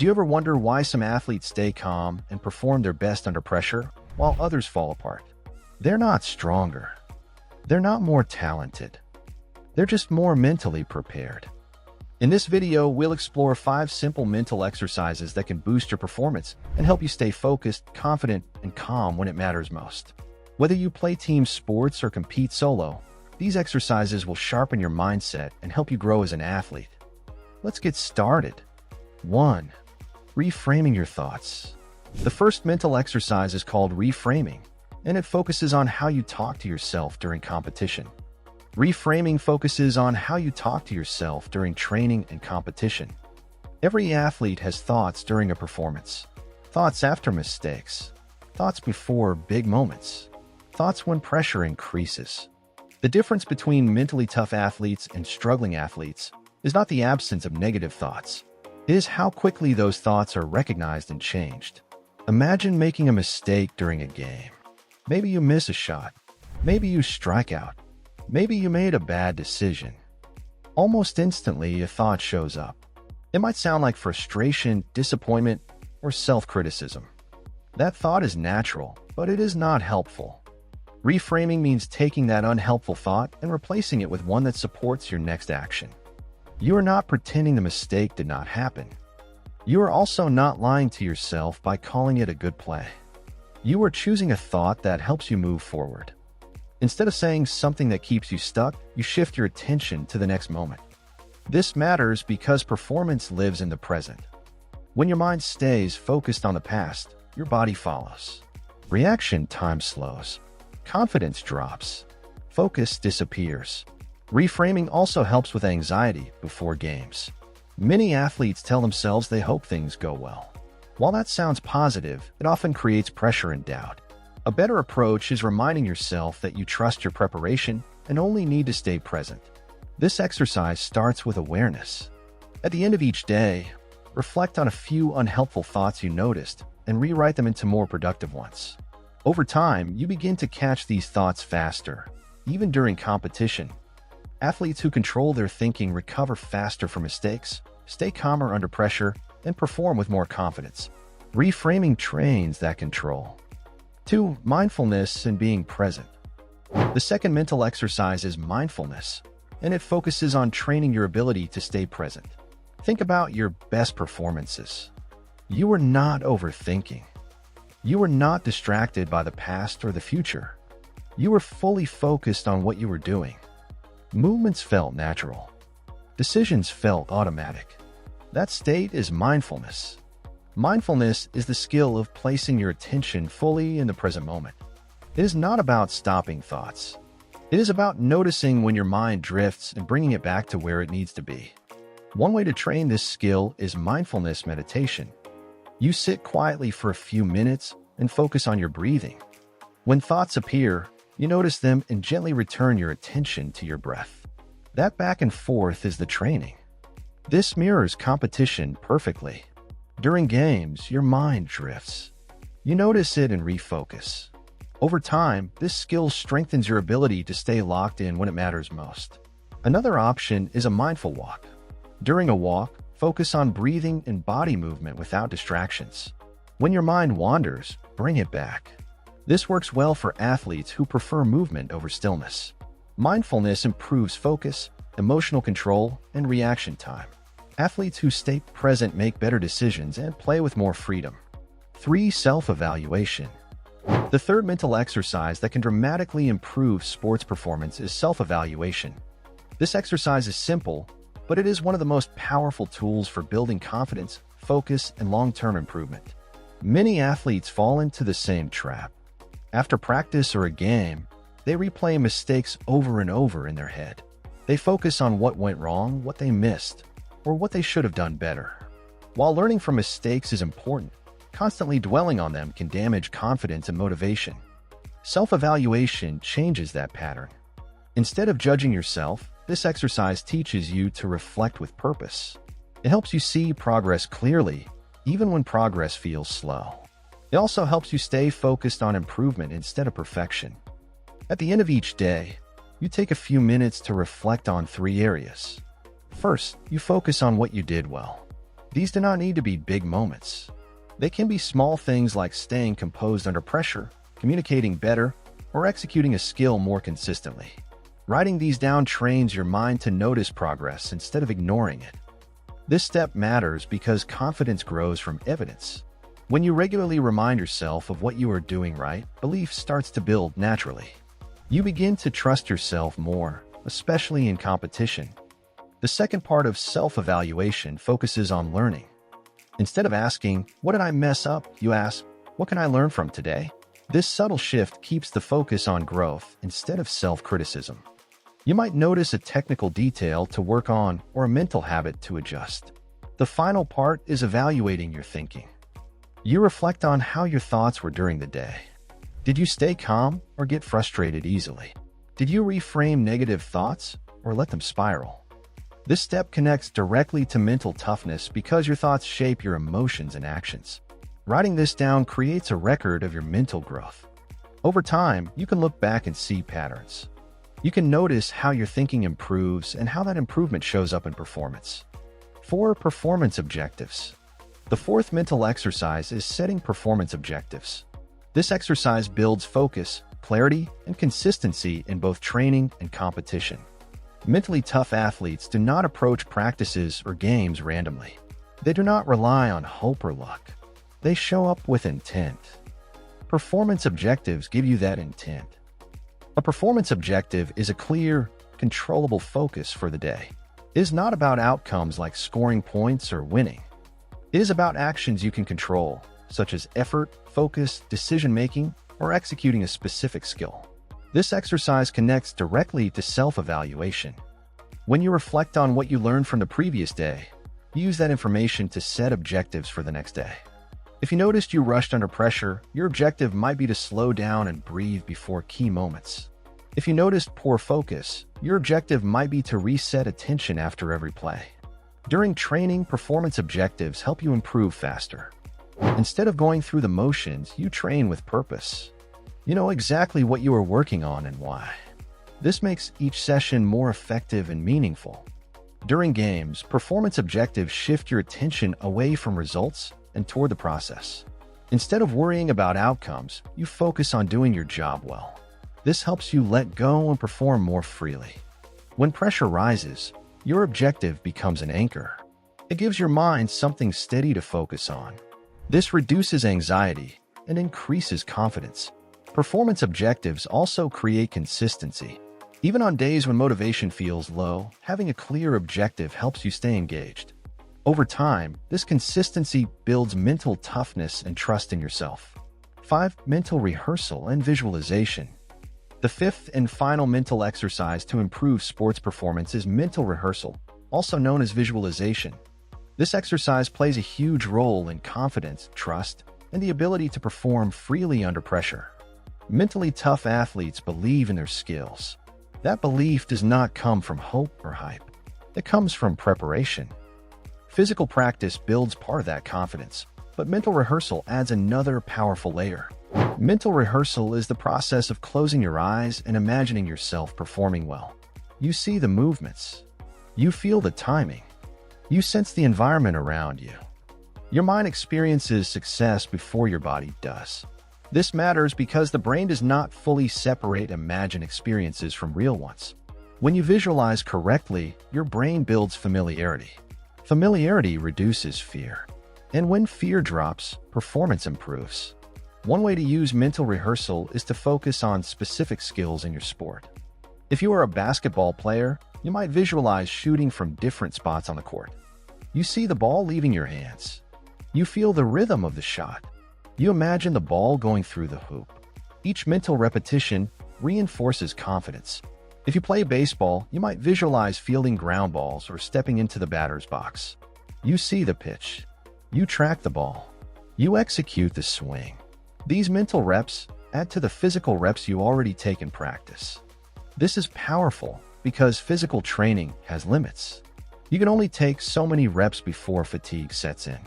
Do you ever wonder why some athletes stay calm and perform their best under pressure, while others fall apart? They're not stronger. They're not more talented. They're just more mentally prepared. In this video, we'll explore 5 simple mental exercises that can boost your performance and help you stay focused, confident, and calm when it matters most. Whether you play team sports or compete solo, these exercises will sharpen your mindset and help you grow as an athlete. Let's get started. 1. Reframing your thoughts. The first mental exercise is called reframing, and it focuses on how you talk to yourself during competition. Reframing focuses on how you talk to yourself during training and competition. Every athlete has thoughts during a performance, thoughts after mistakes, thoughts before big moments, thoughts when pressure increases. The difference between mentally tough athletes and struggling athletes is not the absence of negative thoughts. It is how quickly those thoughts are recognized and changed. Imagine making a mistake during a game. Maybe you miss a shot. Maybe you strike out. Maybe you made a bad decision. Almost instantly, a thought shows up. It might sound like frustration, disappointment, or self-criticism. That thought is natural, but it is not helpful. Reframing means taking that unhelpful thought and replacing it with one that supports your next action. You are not pretending the mistake did not happen. You are also not lying to yourself by calling it a good play. You are choosing a thought that helps you move forward. Instead of saying something that keeps you stuck, you shift your attention to the next moment. This matters because performance lives in the present. When your mind stays focused on the past, your body follows. Reaction time slows. Confidence drops. Focus disappears. Reframing also helps with anxiety before games. Many athletes tell themselves they hope things go well. While that sounds positive, it often creates pressure and doubt. A better approach is reminding yourself that you trust your preparation and only need to stay present. This exercise starts with awareness. At the end of each day, reflect on a few unhelpful thoughts you noticed and rewrite them into more productive ones. Over time, you begin to catch these thoughts faster, even during competition. Athletes who control their thinking recover faster from mistakes, stay calmer under pressure, and perform with more confidence. Reframing trains that control. 2. Mindfulness and being present. The second mental exercise is mindfulness, and it focuses on training your ability to stay present. Think about your best performances. You were not overthinking. You were not distracted by the past or the future. You were fully focused on what you were doing. Movements felt natural. Decisions felt automatic. That state is mindfulness. Mindfulness is the skill of placing your attention fully in the present moment. It is not about stopping thoughts. It is about noticing when your mind drifts and bringing it back to where it needs to be. One way to train this skill is mindfulness meditation. You sit quietly for a few minutes and focus on your breathing. When thoughts appear, you notice them and gently return your attention to your breath. That back and forth is the training. This mirrors competition perfectly. During games, your mind drifts. You notice it and refocus. Over time, this skill strengthens your ability to stay locked in when it matters most. Another option is a mindful walk. During a walk, focus on breathing and body movement without distractions. When your mind wanders, bring it back. This works well for athletes who prefer movement over stillness. Mindfulness improves focus, emotional control, and reaction time. Athletes who stay present make better decisions and play with more freedom. 3. Self-evaluation. The third mental exercise that can dramatically improve sports performance is self-evaluation. This exercise is simple, but it is one of the most powerful tools for building confidence, focus, and long-term improvement. Many athletes fall into the same trap. After practice or a game, they replay mistakes over and over in their head. They focus on what went wrong, what they missed, or what they should have done better. While learning from mistakes is important, constantly dwelling on them can damage confidence and motivation. Self-evaluation changes that pattern. Instead of judging yourself, this exercise teaches you to reflect with purpose. It helps you see progress clearly, even when progress feels slow. It also helps you stay focused on improvement instead of perfection. At the end of each day, you take a few minutes to reflect on 3 areas. First, you focus on what you did well. These do not need to be big moments. They can be small things like staying composed under pressure, communicating better, or executing a skill more consistently. Writing these down trains your mind to notice progress instead of ignoring it. This step matters because confidence grows from evidence. When you regularly remind yourself of what you are doing right, belief starts to build naturally. You begin to trust yourself more, especially in competition. The second part of self-evaluation focuses on learning. Instead of asking, "What did I mess up?" you ask, "What can I learn from today?" This subtle shift keeps the focus on growth instead of self-criticism. You might notice a technical detail to work on or a mental habit to adjust. The final part is evaluating your thinking. You reflect on how your thoughts were during the day. Did you stay calm or get frustrated easily? Did you reframe negative thoughts or let them spiral? This step connects directly to mental toughness because your thoughts shape your emotions and actions. Writing this down creates a record of your mental growth. Over time, you can look back and see patterns. You can notice how your thinking improves and how that improvement shows up in performance. 4. Performance objectives. The fourth mental exercise is setting performance objectives. This exercise builds focus, clarity, and consistency in both training and competition. Mentally tough athletes do not approach practices or games randomly. They do not rely on hope or luck. They show up with intent. Performance objectives give you that intent. A performance objective is a clear, controllable focus for the day. It is not about outcomes like scoring points or winning. It is about actions you can control, such as effort, focus, decision-making, or executing a specific skill. This exercise connects directly to self-evaluation. When you reflect on what you learned from the previous day, use that information to set objectives for the next day. If you noticed you rushed under pressure, your objective might be to slow down and breathe before key moments. If you noticed poor focus, your objective might be to reset attention after every play. During training, performance objectives help you improve faster. Instead of going through the motions, you train with purpose. You know exactly what you are working on and why. This makes each session more effective and meaningful. During games, performance objectives shift your attention away from results and toward the process. Instead of worrying about outcomes, you focus on doing your job well. This helps you let go and perform more freely. When pressure rises, your objective becomes an anchor. It gives your mind something steady to focus on. This reduces anxiety and increases confidence. Performance objectives also create consistency. Even on days when motivation feels low, having a clear objective helps you stay engaged. Over time, this consistency builds mental toughness and trust in yourself. 5. Mental rehearsal and visualization. The fifth and final mental exercise to improve sports performance is mental rehearsal, also known as visualization. This exercise plays a huge role in confidence, trust, and the ability to perform freely under pressure. Mentally tough athletes believe in their skills. That belief does not come from hope or hype. It comes from preparation. Physical practice builds part of that confidence, but mental rehearsal adds another powerful layer. Mental rehearsal is the process of closing your eyes and imagining yourself performing well. You see the movements. You feel the timing. You sense the environment around you. Your mind experiences success before your body does. This matters because the brain does not fully separate imagined experiences from real ones. When you visualize correctly, your brain builds familiarity. Familiarity reduces fear. And when fear drops, performance improves. One way to use mental rehearsal is to focus on specific skills in your sport. If you are a basketball player, you might visualize shooting from different spots on the court. You see the ball leaving your hands. You feel the rhythm of the shot. You imagine the ball going through the hoop. Each mental repetition reinforces confidence. If you play baseball, you might visualize fielding ground balls or stepping into the batter's box. You see the pitch. You track the ball. You execute the swing. These mental reps add to the physical reps you already take in practice. This is powerful because physical training has limits. You can only take so many reps before fatigue sets in.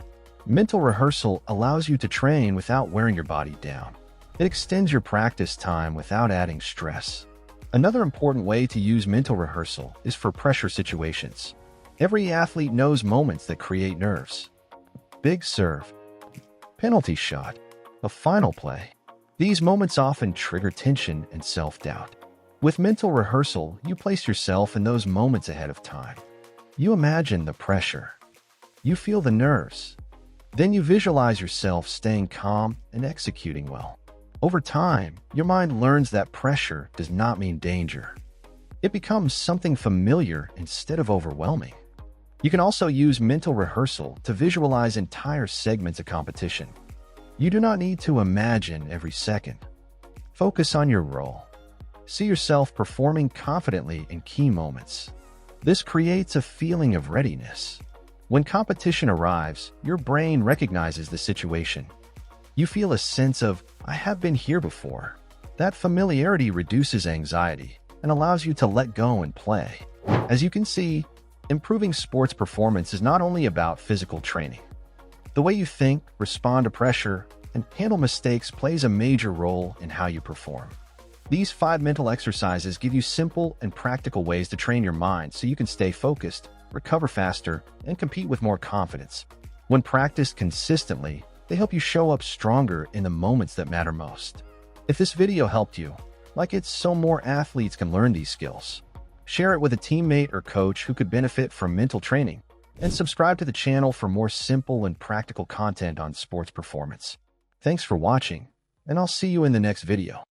Mental rehearsal allows you to train without wearing your body down. It extends your practice time without adding stress. Another important way to use mental rehearsal is for pressure situations. Every athlete knows moments that create nerves. big serve, penalty shot, a final play. These moments often trigger tension and self-doubt. With mental rehearsal, you place yourself in those moments ahead of time. You imagine the pressure. You feel the nerves. Then you visualize yourself staying calm and executing well. Over time, your mind learns that pressure does not mean danger. It becomes something familiar instead of overwhelming. You can also use mental rehearsal to visualize entire segments of competition. You do not need to imagine every second. Focus on your role. See yourself performing confidently in key moments. This creates a feeling of readiness. When competition arrives, your brain recognizes the situation. You feel a sense of, I have been here before. That familiarity reduces anxiety and allows you to let go and play. As you can see, improving sports performance is not only about physical training. The way you think, respond to pressure, and handle mistakes plays a major role in how you perform. These 5 mental exercises give you simple and practical ways to train your mind so you can stay focused, recover faster, and compete with more confidence. When practiced consistently, they help you show up stronger in the moments that matter most. If this video helped you, like it so more athletes can learn these skills, share it with a teammate or coach who could benefit from mental training, and subscribe to the channel for more simple and practical content on sports performance. Thanks for watching, and I'll see you in the next video.